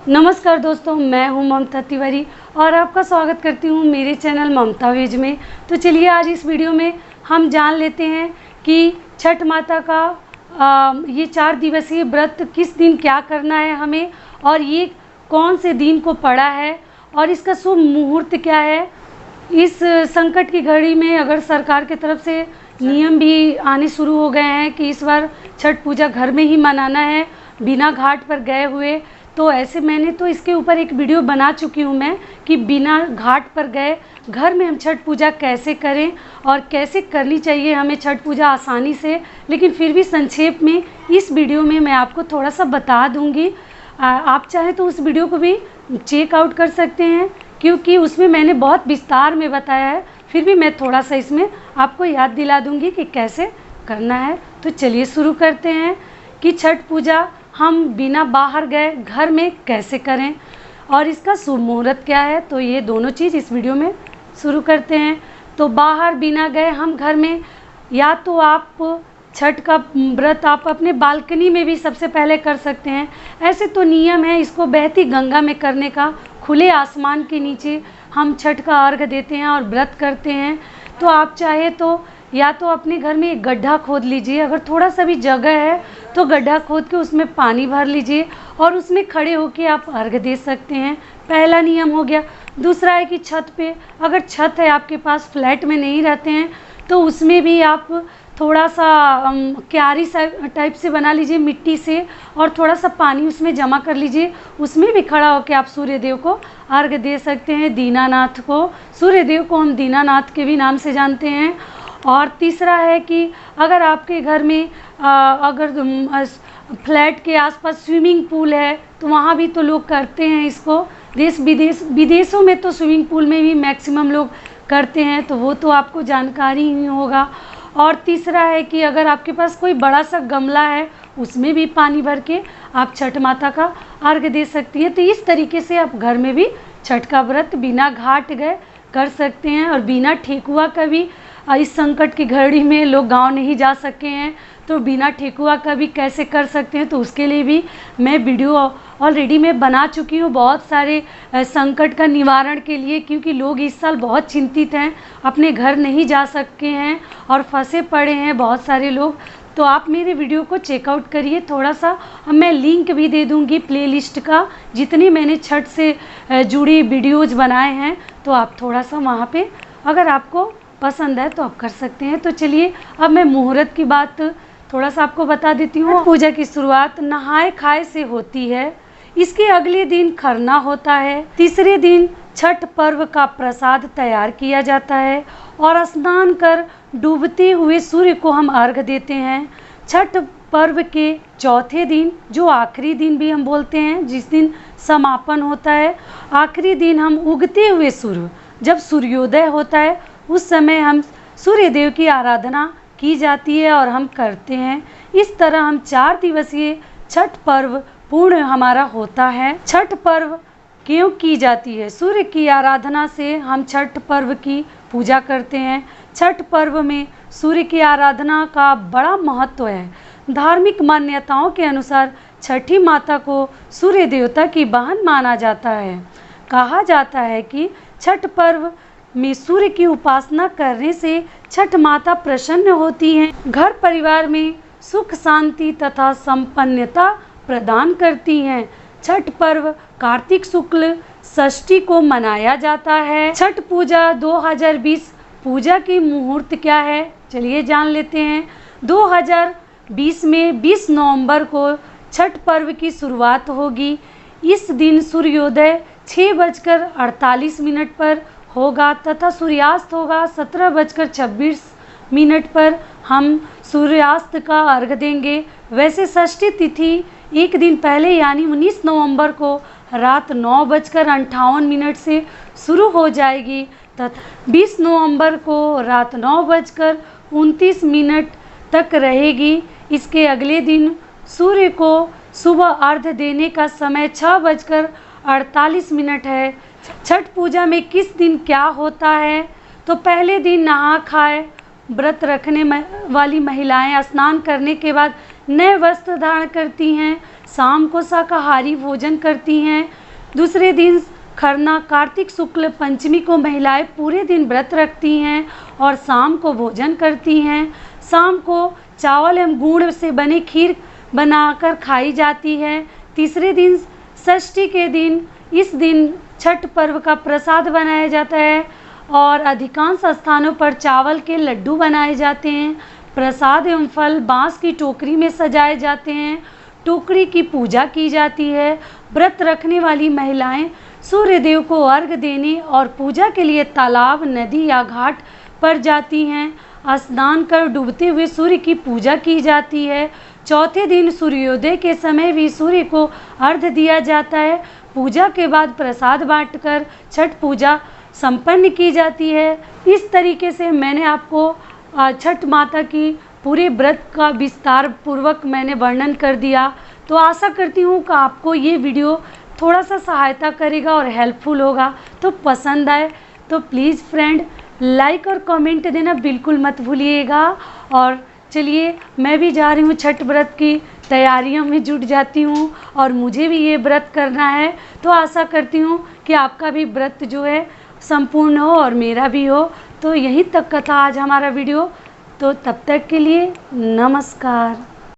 नमस्कार दोस्तों, मैं हूं ममता तिवारी और आपका स्वागत करती हूं मेरे चैनल ममता वेज में। तो चलिए आज इस वीडियो में हम जान लेते हैं कि छठ माता का ये 4 दिवसीय व्रत किस दिन क्या करना है हमें, और ये कौन से दिन को पड़ा है और इसका शुभ मुहूर्त क्या है। इस संकट की घड़ी में अगर सरकार की तरफ से नियम भी आने शुरू हो गए हैं कि इस बार छठ पूजा घर में ही मनाना है बिना घाट पर गए हुए, तो ऐसे मैंने तो इसके ऊपर एक वीडियो बना चुकी हूँ मैं कि बिना घाट पर गए घर में हम छठ पूजा कैसे करें और कैसे करनी चाहिए हमें छठ पूजा आसानी से। लेकिन फिर भी संक्षेप में इस वीडियो में मैं आपको थोड़ा सा बता दूँगी। आप चाहे तो उस वीडियो को भी चेक आउट कर सकते हैं क्योंकि उसमें मैंने बहुत विस्तार में बताया है। फिर भी मैं थोड़ा सा इसमें आपको याद दिला दूँगी कि कैसे करना है। तो चलिए शुरू करते हैं कि छठ पूजा हम बिना बाहर गए घर में कैसे करें और इसका शुभ मुहूर्त क्या है। तो ये दोनों चीज़ इस वीडियो में शुरू करते हैं। तो बाहर बिना गए हम घर में, या तो आप छठ का व्रत आप अपने बालकनी में भी सबसे पहले कर सकते हैं। ऐसे तो नियम है इसको बहती गंगा में करने का, खुले आसमान के नीचे हम छठ का अर्घ देते हैं और व्रत करते हैं। तो आप चाहे तो या तो अपने घर में एक गड्ढा खोद लीजिए, अगर थोड़ा सा भी जगह है तो गड्ढा खोद के उसमें पानी भर लीजिए और उसमें खड़े होकर आप अर्घ दे सकते हैं। पहला नियम हो गया। दूसरा है कि छत पे, अगर छत है आपके पास, फ्लैट में नहीं रहते हैं तो उसमें भी आप थोड़ा सा क्यारी सा टाइप से बना लीजिए मिट्टी से और थोड़ा सा पानी उसमें जमा कर लीजिए। उसमें भी खड़ा होकर आप सूर्य देव को अर्घ दे सकते हैं, दीनानाथ को। सूर्य देव को हम दीनानाथ के भी नाम से जानते हैं। और तीसरा है कि अगर आपके घर में अगर फ्लैट के आसपास स्विमिंग पूल है तो वहाँ भी तो लोग करते हैं इसको। देश विदेशों में तो स्विमिंग पूल में भी मैक्सिमम लोग करते हैं, तो वो तो आपको जानकारी ही होगा। और तीसरा है कि अगर आपके पास कोई बड़ा सा गमला है उसमें भी पानी भर के आप छठ माता का अर्घ दे सकती हैं। तो इस तरीके से आप घर में भी छठ का व्रत बिना घाट गए कर सकते हैं। और बिना ठेकुआ का भी, इस संकट की घड़ी में लोग गांव नहीं जा सके हैं तो बिना ठेकुआ का भी कैसे कर सकते हैं, तो उसके लिए भी मैं वीडियो ऑलरेडी मैं बना चुकी हूँ बहुत सारे संकट का निवारण के लिए। क्योंकि लोग इस साल बहुत चिंतित हैं, अपने घर नहीं जा सके हैं और फंसे पड़े हैं बहुत सारे लोग। तो आप मेरे वीडियो को चेकआउट करिए थोड़ा सा। मैं लिंक भी दे दूँगी प्लेलिस्ट का, जितनी मैंने छठ से जुड़ी वीडियोज़ बनाए हैं, तो आप थोड़ा सा वहाँ पर अगर आपको पसंद है तो आप कर सकते हैं। तो चलिए अब मैं मुहूर्त की बात थोड़ा सा आपको बता देती हूँ। पूजा की शुरुआत नहाए खाए से होती है। इसके अगले दिन खरना होता है। तीसरे दिन छठ पर्व का प्रसाद तैयार किया जाता है और स्नान कर डूबते हुए सूर्य को हम अर्घ देते हैं। छठ पर्व के चौथे दिन, जो आखिरी दिन भी हम बोलते हैं, जिस दिन समापन होता है, आखिरी दिन हम उगते हुए सूर्य, जब सूर्योदय होता है उस समय हम सूर्य देव की आराधना की जाती है और हम करते हैं। इस तरह हम 4 दिवसीय छठ पर्व पूर्ण हमारा होता है। छठ पर्व क्यों की जाती है? सूर्य की आराधना से हम छठ पर्व की पूजा करते हैं। छठ पर्व में सूर्य की आराधना का बड़ा महत्व है। धार्मिक मान्यताओं के अनुसार छठी माता को सूर्य देवता की बहन माना जाता है। कहा जाता है कि छठ पर्व में सूर्य की उपासना करने से छठ माता प्रसन्न होती हैं, घर परिवार में सुख शांति तथा संपन्नता प्रदान करती हैं। छठ पर्व कार्तिक शुक्ल षष्ठी को मनाया जाता है। छठ पूजा 2020 पूजा की मुहूर्त क्या है, चलिए जान लेते हैं। 2020 में 20 नवंबर को छठ पर्व की शुरुआत होगी। इस दिन सूर्योदय 6:48 पर होगा तथा सूर्यास्त होगा 17:26 पर। हम सूर्यास्त का अर्घ देंगे। वैसे षष्ठी तिथि एक दिन पहले यानी 19 नवंबर को रात 9:58 से शुरू हो जाएगी तथा 20 नवंबर को रात 9:29 तक रहेगी। इसके अगले दिन सूर्य को सुबह अर्घ देने का समय 6:48 है। छठ पूजा में किस दिन क्या होता है? तो पहले दिन नहा खाए व्रत रखने वाली महिलाएं स्नान करने के बाद नए वस्त्र धारण करती हैं, शाम को शाकाहारी भोजन करती हैं। दूसरे दिन खरना कार्तिक शुक्ल पंचमी को महिलाएं पूरे दिन व्रत रखती हैं और शाम को भोजन करती हैं। शाम को चावल एवं गुड़ से बनी खीर बनाकर खाई जाती है। तीसरे दिन षष्ठी के दिन इस दिन छठ पर्व का प्रसाद बनाया जाता है और अधिकांश स्थानों पर चावल के लड्डू बनाए जाते हैं। प्रसाद एवं फल बांस की टोकरी में सजाए जाते हैं। टोकरी की पूजा की जाती है। व्रत रखने वाली महिलाएं सूर्य देव को अर्घ देने और पूजा के लिए तालाब, नदी या घाट पर जाती हैं। स्नान कर डूबते हुए सूर्य की पूजा की जाती है। चौथे दिन सूर्योदय के समय भी सूर्य को अर्घ दिया जाता है। पूजा के बाद प्रसाद बांटकर छठ पूजा संपन्न की जाती है। इस तरीके से मैंने आपको छठ माता की पूरे व्रत का विस्तार पूर्वक मैंने वर्णन कर दिया। तो आशा करती हूँ कि आपको ये वीडियो थोड़ा सा सहायता करेगा और हेल्पफुल होगा। तो पसंद आए तो प्लीज़ फ्रेंड लाइक और कमेंट देना बिल्कुल मत भूलिएगा। और चलिए मैं भी जा रही हूँ छठ व्रत की तैयारियों में जुट जाती हूँ और मुझे भी ये व्रत करना है। तो आशा करती हूँ कि आपका भी व्रत जो है संपूर्ण हो और मेरा भी हो। तो यहीं तक का था आज हमारा वीडियो। तो तब तक के लिए नमस्कार।